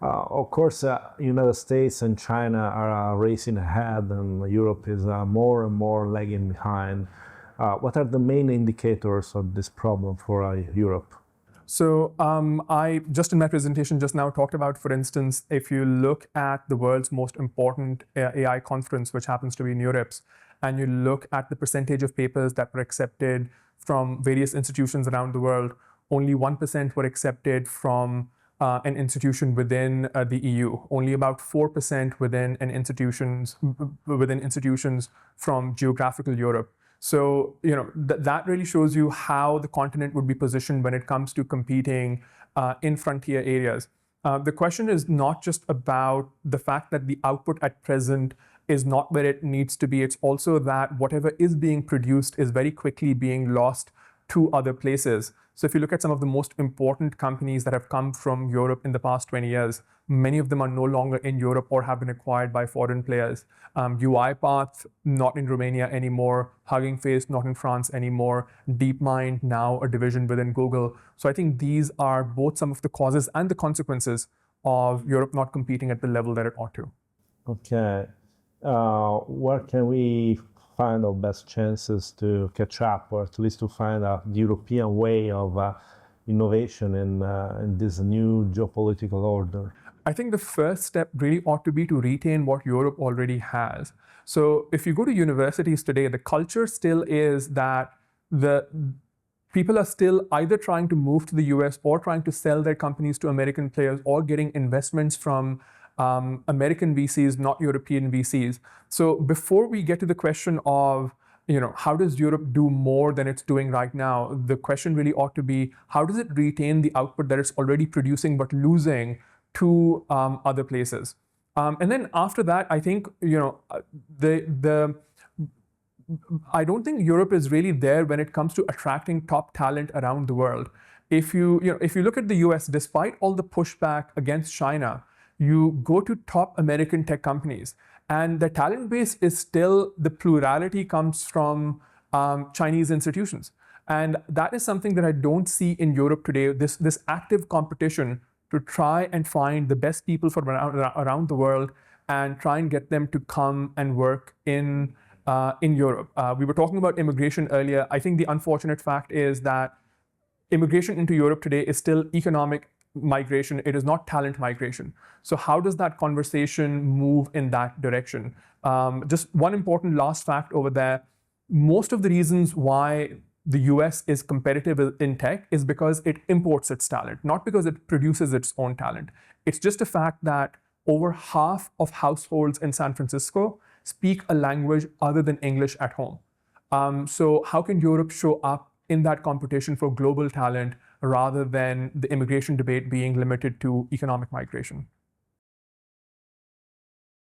Of course, United States and China are racing ahead, and Europe is more and more lagging behind. What are the main indicators of this problem for Europe? So I just in my presentation just now talked about, for instance, if you look at the world's most important AI conference, which happens to be in Europe, and you look at the percentage of papers that were accepted from various institutions around the world, only 1% were accepted from an institution within the EU, only about 4% within institutions from geographical Europe. So, that really shows you how the continent would be positioned when it comes to competing in frontier areas. The question is not just about the fact that the output at present is not where it needs to be. It's also that whatever is being produced is very quickly being lost to other places. So if you look at some of the most important companies that have come from Europe in the past 20 years, many of them are no longer in Europe or have been acquired by foreign players. UiPath, not in Romania anymore. Hugging Face, not in France anymore. DeepMind, now a division within Google. So I think these are both some of the causes and the consequences of Europe not competing at the level that it ought to. Okay. Where can we find our best chances to catch up, or at least to find a European way of innovation in this new geopolitical order? I think the first step really ought to be to retain what Europe already has. So if you go to universities today, the culture still is that the people are still either trying to move to the US or trying to sell their companies to American players or getting investments from American VCs, not European VCs. So before we get to the question of, how does Europe do more than it's doing right now, the question really ought to be, how does it retain the output that it's already producing but losing to other places? And then after that, I think, I don't think Europe is really there when it comes to attracting top talent around the world. If you look at the US, despite all the pushback against China, you go to top American tech companies, and the talent base is still, the plurality comes from Chinese institutions. And that is something that I don't see in Europe today, this active competition to try and find the best people from around the world and try and get them to come and work in Europe. We were talking about immigration earlier. I think the unfortunate fact is that immigration into Europe today is still economic migration. It is not talent migration. So how does that conversation move in that direction? Just one important last fact over there. Most of the reasons why the US is competitive in tech is because it imports its talent, not because it produces its own talent. It's just a fact that over half of households in San Francisco speak a language other than English at home. So how can Europe show up in that competition for global talent rather than the immigration debate being limited to economic migration?